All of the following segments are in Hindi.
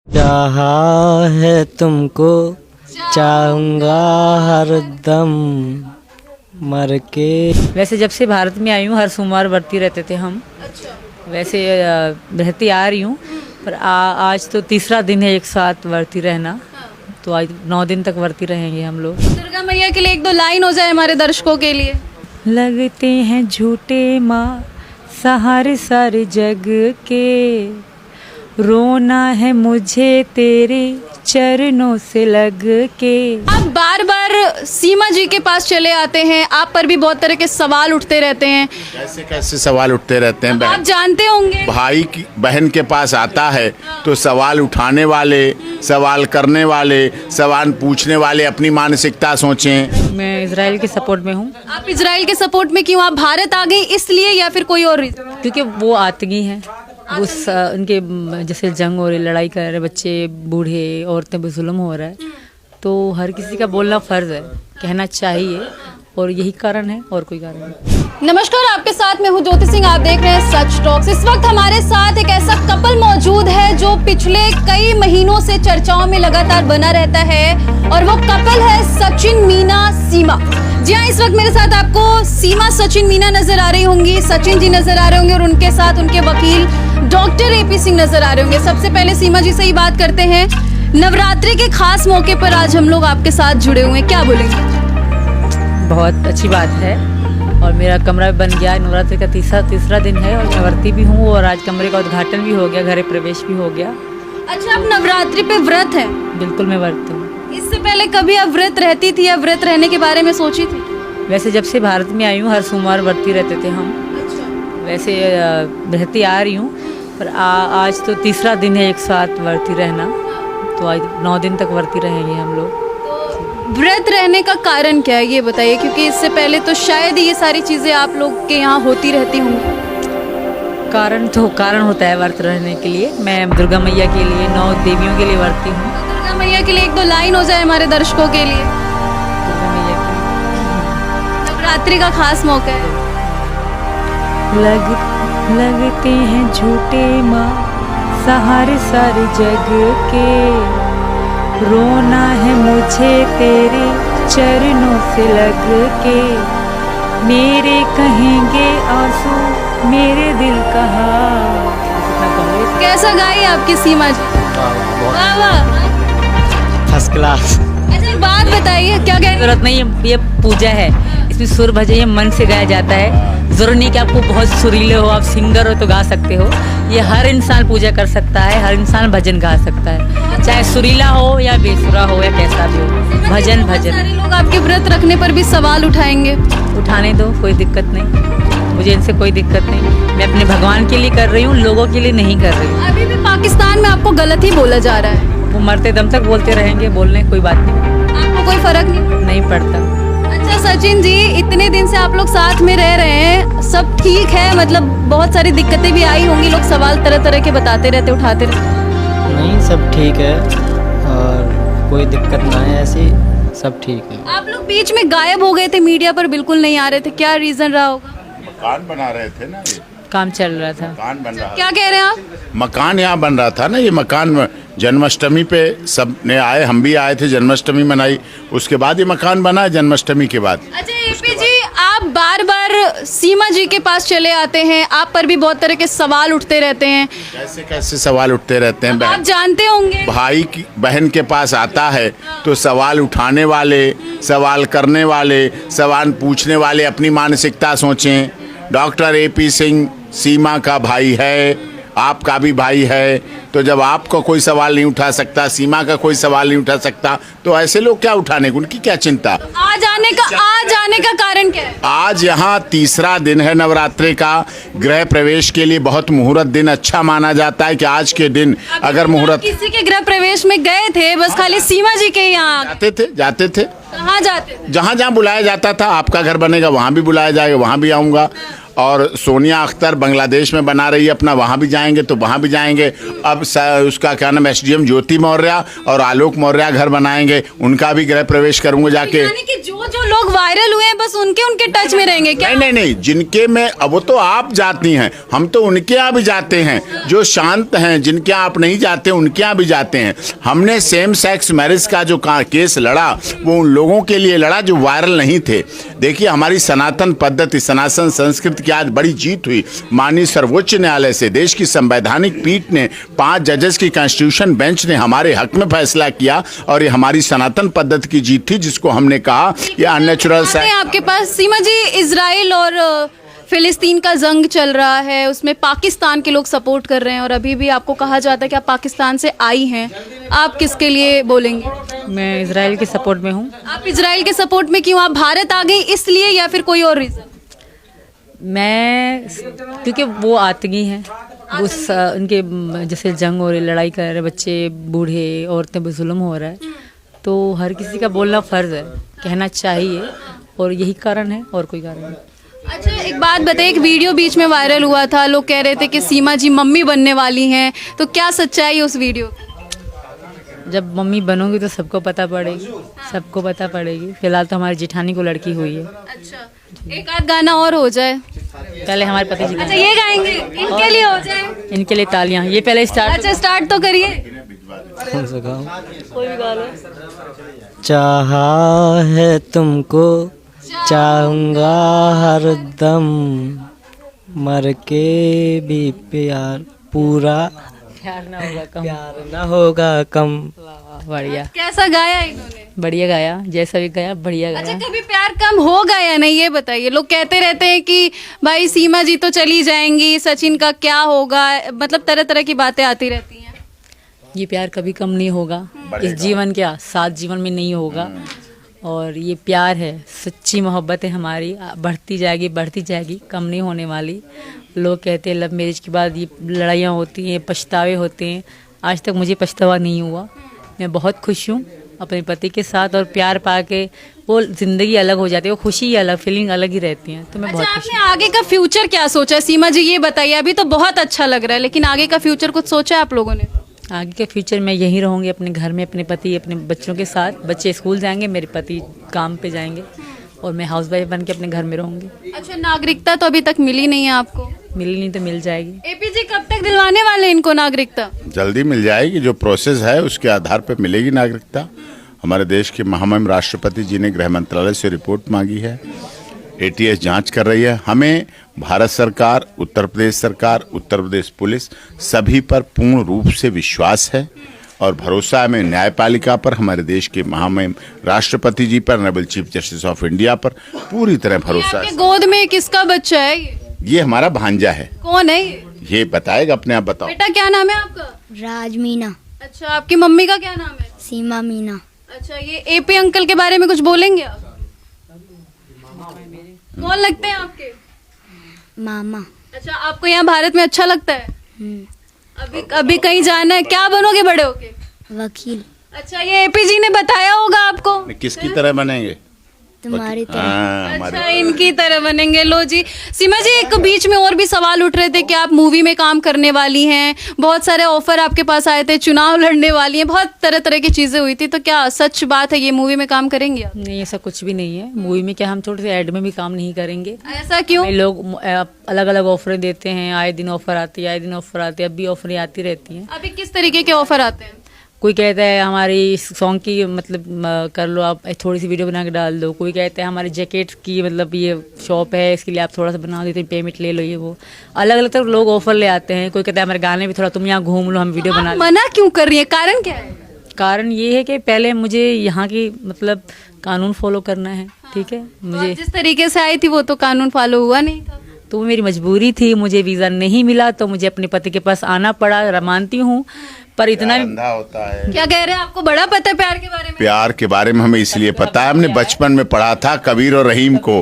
चाहा है तुमको चाहूँगा हरदम मर के। वैसे जब से भारत में आई हूँ हर सोमवार व्रती रहते थे हम। वैसे रहती आ रही हूँ पर आज तो तीसरा दिन है एक साथ व्रती रहना, तो आज 9 दिन तक व्रती रहेंगे हम लोग। दुर्गा मैया के लिए एक दो लाइन हो जाए हमारे दर्शकों के लिए। लगते हैं झूठे माँ सहारे सारे जग के, रोना है मुझे तेरे चरणों से लग के। आप बार बार सीमा जी के पास चले आते हैं, आप पर भी बहुत तरह के सवाल उठते रहते हैं। कैसे कैसे सवाल उठते रहते हैं? आप जानते होंगे भाई की बहन के पास आता है तो सवाल उठाने वाले, सवाल करने वाले, सवाल पूछने वाले अपनी मानसिकता सोचें। मैं इजराइल के सपोर्ट में हूँ। आप इजराइल के सपोर्ट में क्यों? आप भारत आ गई इसलिए या फिर कोई और रीजन? क्योंकि वो आतंकी हैं, उनके जैसे जंग हो रही, लड़ाई कर रहे बच्चे, बूढ़े, औरतें पे जुल्म हो रहा है, तो हर किसी का बोलना फर्ज है, कहना चाहिए, और यही कारण है और कोई कारण नहीं। नमस्कार, आपके साथ मैं हूँ ज्योति सिंह, आप देख रहे हैं सच टॉक्स। इस वक्त हमारे साथ एक ऐसा कपल मौजूद है जो पिछले कई महीनों से चर्चाओं में लगातार बना रहता है, और वो कपल है सचिन मीना सीमा। जी हाँ, इस वक्त मेरे साथ आपको सीमा सचिन मीना नजर आ रही होंगी, सचिन जी नजर आ रहे होंगे, और उनके साथ उनके वकील डॉक्टर एपी सिंह नजर आ रहे होंगे। सबसे पहले सीमा जी से ही बात करते हैं। नवरात्रि के खास मौके पर आज हम लोग आपके साथ जुड़े हुए हैं, क्या बोलेंगे? बहुत अच्छी बात है, और मेरा कमरा बन गया। नवरात्रि का तीसरा दिन है और मैं व्रती भी हूँ, और आज कमरे का उद्घाटन भी हो गया, घर प्रवेश भी हो गया। अच्छा, आप नवरात्रि पे व्रत है? बिल्कुल मैं व्रत हूँ। इससे पहले कभी आप व्रत रहती थी या व्रत रहने के बारे में सोची थी? वैसे जब से भारत में आई हूँ हर सोमवार व्रती रहते थे हम। वैसे रहती आ रही हूँ पर आज तो तीसरा दिन है एक साथ व्रती रहना, तो आज 9 दिन तक व्रती रहेंगे हम लोग। व्रत रहने का कारण क्या है ये बताइए, क्योंकि इससे पहले तो शायद ये सारी चीजें आप लोग के यहाँ होती रहती होंगी। कारण होता है व्रत रहने के लिए। मैं दुर्गा मैया के लिए, 9 देवियों के लिए व्रती हूँ। दुर्गा मैया के लिए एक दो लाइन हो जाए हमारे दर्शकों के लिए। दुर्गा मैया की नवरात्रि का खास मौका है। लगते हैं झूठे माँ सहारे सारे जग के, रोना है मुझे तेरे चरणों से लग के, मेरे कहेंगे आंसू मेरे दिल का हाल। कैसा गाई आपकी सीमा जी? वाह वाह, फर्स्ट क्लास। अच्छा एक बात बताइए, क्या कह जरूरत नहीं, ये पूजा है, इसमें सुर भजन ये मन से गाया जाता है। जरूर नहीं कि आपको बहुत सुरीले हो, आप सिंगर हो तो गा सकते हो। ये हर इंसान पूजा कर सकता है, हर इंसान भजन गा सकता है, चाहे सुरीला हो या बेसुरा हो या कैसा भी हो। भजन सारे लोग आपके व्रत रखने पर भी सवाल उठाएंगे। उठाने दो, कोई दिक्कत नहीं, मुझे इनसे कोई दिक्कत नहीं। मैं अपने भगवान के लिए कर रही हूँ, लोगों के लिए नहीं कर रही हूँ। अभी भी पाकिस्तान में आपको गलत ही बोला जा रहा है। वो मरते दम तक बोलते रहेंगे, बोलने कोई बात नहीं, आपको कोई फर्क नहीं पड़ता। अच्छा सचिन जी, इतने दिन से आप लोग साथ में रह रहे हैं, सब ठीक है? मतलब बहुत सारी दिक्कतें भी आई होंगी, लोग सवाल तरह तरह के बताते रहते, उठाते रहते। नहीं, सब ठीक है और कोई दिक्कत ना है, ऐसी सब ठीक है। आप लोग बीच में गायब हो गए थे, मीडिया पर बिल्कुल नहीं आ रहे थे, क्या रीजन रहा होगा? मकान बना रहे थे ना, ये काम चल रहा था। मकान बन रहा क्या कह रहे हैं आप? मकान यहाँ बन रहा था ना, ये मकान जन्माष्टमी पे सब ने आए, हम भी आए थे, जन्माष्टमी मनाई, उसके बाद ये मकान बना है जन्माष्टमी के बाद। अच्छा एपी जी, आप बार बार सीमा जी के पास चले आते हैं, आप पर भी बहुत तरह के सवाल उठते रहते हैं। कैसे कैसे सवाल उठते रहते हैं? आप जानते होंगे भाई की बहन के पास आता है तो सवाल उठाने वाले, सवाल करने वाले, सवाल पूछने वाले अपनी मानसिकता सोचें। डॉक्टर एपी सिंह सीमा का भाई है, आपका भी भाई है, तो जब आपका कोई सवाल नहीं उठा सकता, सीमा का कोई सवाल नहीं उठा सकता, तो ऐसे लोग क्या उठाने, उनकी क्या चिंता? आज आने का कारण क्या है? आज यहाँ तीसरा दिन है नवरात्रि का। गृह प्रवेश के लिए बहुत मुहूर्त दिन अच्छा माना जाता है कि आज के दिन अगर मुहूर्त। किसी के गृह प्रवेश में गए थे? बस खाली सीमा जी के यहाँ जाते थे। कहाँ जाते थे? जहाँ जहाँ बुलाया जाता था, आपका घर बनेगा वहाँ भी बुलाया जाएगा, वहाँ भी आऊँगा। और सोनिया अख्तर बांग्लादेश में बना रही है अपना, वहाँ भी जाएंगे तो वहाँ भी जाएंगे। अब उसका क्या नाम, SDM ज्योति मौर्य और आलोक मौर्य घर बनाएंगे, उनका भी गृह प्रवेश करूंगा जाके। यानी कि जो जो लोग वायरल हुए हैं बस उनके टच में रहेंगे क्या? नहीं, जिनके में, अब वो तो आप जाती हैं, हम तो उनके यहाँ भी जाते हैं, जो शांत हैं, जिनके यहाँ आप नहीं जाते उनके यहाँ भी जाते हैं। हमने सेम सेक्स मैरिज का जो केस लड़ा वो उन लोगों के लिए लड़ा जो वायरल नहीं थे। देखिए, हमारी सनातन पद्धति, सनातन संस्कृति की आज बड़ी जीत हुई। माननीय सर्वोच्च न्यायालय से, देश की संवैधानिक पीठ ने, 5 जजेस की कॉन्स्टिट्यूशन बेंच ने हमारे हक में फैसला किया और ये हमारी सनातन पद्धति की जीत थी, जिसको हमने कहा ये अननेचुरल है। आपके पास सीमा जी, इजराइल और फिलिस्तीन का जंग चल रहा है, उसमें पाकिस्तान के लोग सपोर्ट कर रहे हैं और अभी भी आपको कहा जाता है कि आप पाकिस्तान से आई हैं, आप किसके लिए बोलेंगे? मैं इजराइल के सपोर्ट में हूँ। आप इजराइल के सपोर्ट में क्यों? आप भारत आ गई इसलिए या फिर कोई और रीजन? मैं क्योंकि वो आतंकी हैं, उनके जैसे जंग हो रही, लड़ाई कर रहे बच्चे, बूढ़े, औरतें पे जुल्म हो रहा है, तो हर किसी का बोलना फ़र्ज़ है, कहना चाहिए, और यही कारण है और कोई कारण नहीं। अच्छा, एक बात बताइए, एक वीडियो बीच में वायरल हुआ था, लोग कह रहे थे कि सीमा जी मम्मी बनने वाली हैं, तो क्या सच्चाई है उस वीडियो? जब मम्मी बनोगी तो सबको पता पड़ेगी, सबको पता पड़ेगी। फिलहाल तो हमारी जेठानी को लड़की हुई है। अच्छा, एक आध गाना और हो जाए पहले हमारे पति जी। अच्छा, ये गाएंगे, इनके लिए हो जाए, इनके लिए तालियां। ये पहले स्टार्ट। अच्छा, स्टार्ट तो करिए। कौन सा गाऊं? कोई भी गा लो। चाहा है तुमको, चाहूंगा हरदम, मर के भी प्यार पूरा, प्यार ना होगा कम, प्यार ना होगा कम। बढ़िया, कैसा गाया इन्होंने? बढ़िया गाया, जैसा भी गाया बढ़िया अच्छा, गाया। कभी प्यार कम होगा या नहीं ये बताइए? लोग कहते रहते हैं कि भाई सीमा जी तो चली जाएंगी, सचिन का क्या होगा, मतलब तरह तरह की बातें आती रहती हैं। ये प्यार कभी कम नहीं होगा, इस जीवन क्या 7 जीवन में नहीं होगा। और ये प्यार है, सच्ची मोहब्बत है हमारी, बढ़ती जाएगी, कम नहीं होने वाली। लोग कहते हैं लव मैरिज के बाद ये लड़ाइयाँ होती हैं, पछतावे होते हैं, आज तक मुझे पछतावा नहीं हुआ। मैं बहुत खुश हूँ अपने पति के साथ, और प्यार पाके वो ज़िंदगी अलग हो जाती है, वो खुशी अलग, फीलिंग अलग ही रहती हैं। तो मैं बहुत खुश आपने आगे का फ्यूचर क्या सोचा है सीमा जी, ये बताइए? अभी तो बहुत अच्छा लग रहा है, लेकिन आगे का फ्यूचर कुछ सोचा है आप लोगों ने? आगे के फ्यूचर में यहीं रहूँगी अपने घर में, अपने पति, अपने बच्चों के साथ। बच्चे स्कूल जाएंगे, मेरे पति काम पे जाएंगे, और मैं हाउसवाइफ बन के अपने घर में रहूँगी। अच्छा, नागरिकता तो अभी तक मिली नहीं है आपको? मिली नहीं तो मिल जाएगी। एपी जी कब तक दिलवाने वाले हैं इनको नागरिकता? जल्दी मिल जाएगी, जो प्रोसेस है उसके आधार पर मिलेगी नागरिकता। हमारे देश के महामहिम राष्ट्रपति जी ने गृह मंत्रालय से रिपोर्ट मांगी है, ATS जांच कर रही है। हमें भारत सरकार, उत्तर प्रदेश सरकार, उत्तर प्रदेश पुलिस सभी पर पूर्ण रूप से विश्वास है और भरोसा है। हमें न्यायपालिका पर, हमारे देश के महामहिम राष्ट्रपति जी पर, honourable chief justice of India पर पूरी तरह भरोसा आपके है। गोद में किसका बच्चा है ये हमारा भांजा है। कौन है ये बताएगा, अपने आप बताओ। बेटा क्या नाम है आपका? राज मीना। अच्छा, आपकी मम्मी का क्या नाम है? सीमा मीना। अच्छा, ये एपी अंकल के बारे में कुछ बोलेंगे आप? कौन लगते हैं आपके? मामा। अच्छा, आपको यहाँ भारत में अच्छा लगता है? अभी अभी कहीं जाना है, क्या बनोगे बड़े होके? वकील। अच्छा, ये एपी जी ने बताया होगा आपको? किसकी तरह बनेंगे? तुम्हारी तरह। अच्छा, इनकी तरह बनेंगे। लो जी, सीमा जी, एक बीच में और भी सवाल उठ रहे थे कि आप मूवी में काम करने वाली हैं, बहुत सारे ऑफर आपके पास आए थे, चुनाव लड़ने वाली हैं, बहुत तरह तरह की चीजें हुई थी, तो क्या सच बात है ये मूवी में काम करेंगी आप? नहीं, ऐसा कुछ भी नहीं है। मूवी में क्या, हम छोटे से ऐड में भी काम नहीं करेंगे। ऐसा क्यों? हमें लोग अलग अलग ऑफर देते हैं, आए दिन ऑफर आती है, अब भी ऑफर आती रहती हैं। अभी किस तरीके के ऑफर आते हैं? कोई कहता है हमारी सॉन्ग की मतलब कर लो आप, थोड़ी सी वीडियो बना के डाल दो। कोई कहता है हमारी जैकेट की मतलब ये शॉप है, इसके लिए आप थोड़ा सा बना देते हैं, पेमेंट ले लो, ये वो अलग अलग तरह लोग ऑफर ले आते हैं। कोई कहता है हमारे गाने भी थोड़ा तुम यहाँ घूम लो, हम वीडियो बना। मना क्यों कर रही है, कारण क्या है? कारण ये है कि पहले मुझे यहाँ की मतलब कानून फॉलो करना है, ठीक है। मुझे जिस तरीके से आई थी वो तो कानून फॉलो हुआ नहीं था, तो मेरी मजबूरी थी, मुझे वीज़ा नहीं मिला तो मुझे अपने पति के पास आना पड़ा। मानती हूँ, पर इतना अंधा होता है। क्या कह रहे हैं? आपको बड़ा पता है प्यार के बारे में? प्यार के बारे में हमें इसलिए पता है, हमने बचपन में पढ़ा था कबीर और रहीम को,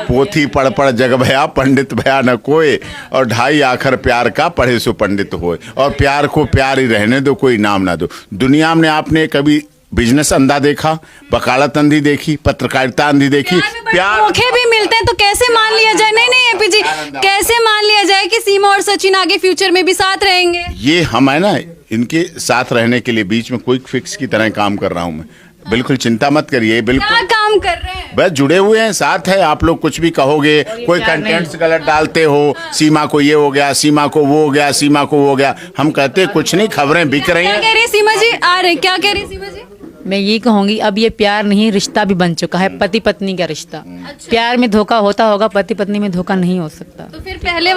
पोथी पढ़ पढ़ जग भया, पंडित भया न कोई, और 2.5 आखर प्यार का पढ़े सो पंडित होए। और प्यार को प्यार ही रहने दो, कोई नाम ना दो। दुनिया में आपने कभी बिजनेस अंधा देखा, वकालत अंधी देखी, पत्रकारिता अंधी देखी। प्यार मौके भी मिलते हैं तो कैसे मान लिया जाए, नहीं नहीं एपी जी, कैसे मान लिया जाए कि सीमा और सचिन आगे फ्यूचर में भी साथ रहेंगे? ये हम है ना, इनके साथ रहने के लिए बीच में क्विक फिक्स की तरह काम कर रहा हूं मैं। बिल्कुल चिंता मत करिए, बिल्कुल क्या काम कर रहे हैं? बस जुड़े हुए हैं, साथ है। आप लोग कुछ भी कहोगे, कोई कंटेंट्स गलत डालते हो, सीमा को ये हो गया, सीमा को वो हो गया, सीमा को वो हो गया, हम कहते कुछ नहीं, खबरें बिक रही क्या हैं। कह रही है सीमा जी? आ रहे, क्या कह रही है सीमा जी? मैं ये कहूंगी अब ये प्यार नहीं, रिश्ता भी बन चुका है, पति पत्नी का रिश्ता। प्यार में धोखा होता होगा, पति पत्नी में धोखा नहीं हो सकता। तो फिर पहले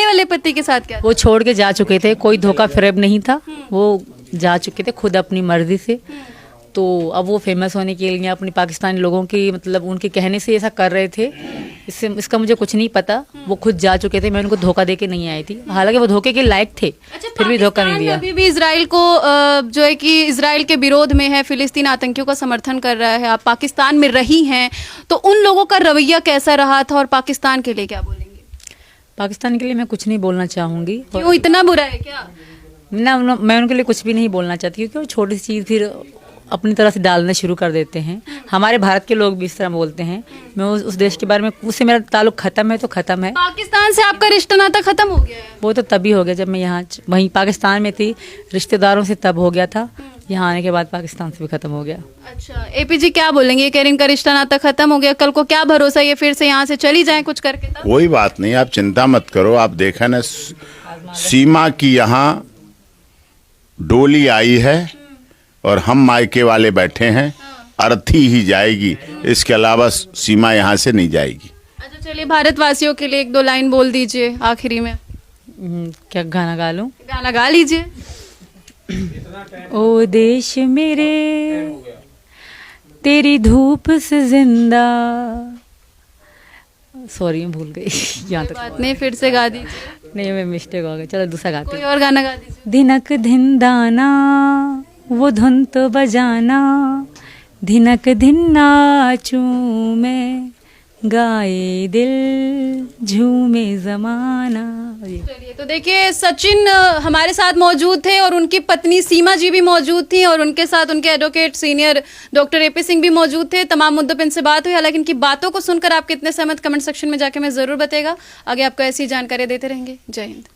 वाले पति के साथ क्या? वो छोड़ के जा चुके थे, कोई धोखा फरेब नहीं था, वो जा चुके थे खुद अपनी मर्जी से। तो अब वो फेमस होने के लिए अपने पाकिस्तानी लोगों की मतलब उनके कहने से ऐसा कर रहे थे, इसका मुझे कुछ नहीं पता। वो खुद जा चुके थे, मैं उनको धोखा दे के नहीं आई थी, हालांकि वो धोखे के लायक थे, फिर भी धोखा नहीं दिया। अभी भी इजराइल को जो है कि इजराइल के विरोध में है, फिलिस्तीन आतंकियों का समर्थन कर रहा है। आप पाकिस्तान में रही हैं, तो उन लोगों का रवैया कैसा रहा था और पाकिस्तान के लिए क्या बोलेंगे? पाकिस्तान के लिए मैं कुछ नहीं बोलना चाहूँगी। क्यों, इतना बुरा है क्या? ना मैं उनके लिए कुछ भी नहीं बोलना चाहती, क्योंकि वो छोटी सी चीज़ फिर अपनी तरह से डालना शुरू कर देते हैं। हमारे भारत के लोग भी इस तरह बोलते हैं। मैं उस देश के बारे में, उससे मेरा ताल्लुक ख़त्म है तो ख़त्म है। पाकिस्तान से आपका रिश्ता नाता खत्म हो गया है? वो तो तभी हो गया जब मैं यहाँ वहीं पाकिस्तान में थी, रिश्तेदारों से तब हो गया था। यहाँ आने के बाद पाकिस्तान से भी ख़त्म हो गया। अच्छा, एपी जी क्या बोलेंगे? ये कह रही इनका रिश्ता नाता खत्म हो गया, कल को क्या भरोसा ये फिर से यहाँ से चली जाए कुछ करके? तब कोई बात नहीं, आप चिंता मत करो। आप देखा ना, सीमा की यहाँ डोली आई है और हम मायके वाले बैठे हैं, अर्थी ही जाएगी, इसके अलावा सीमा यहाँ से नहीं जाएगी। अच्छा चलिए, भारतवासियों के लिए एक दो लाइन बोल दीजिए आखिरी में। क्या गाना गा लूँ? गाना गा लीजिए। ओ देश मेरे तेरी धूप से जिंदा, सॉरी मैं भूल गई यहाँ तक। बात नहीं, फिर से गा दीजिए। नहीं मैं मिस्टेक हो गई, चलो दूसरा गाते कोई हैं। और गाना गा दीजिए। धिनक धिन दाना वो धुन तो बजाना, धिनक धिन नाचूं मैं, गाए दिल झूमे जमाना। चलिए, तो देखिए सचिन हमारे साथ मौजूद थे और उनकी पत्नी सीमा जी भी मौजूद थी और उनके साथ उनके advocate senior doctor AP Singh भी मौजूद थे। तमाम मुद्दों पर इनसे बात हुई। हालांकि इनकी बातों को सुनकर आप कितने सहमत, कमेंट सेक्शन में जाके मैं जरूर बताएगा। आगे आपको ऐसी जानकारी देते रहेंगे। जय हिंद।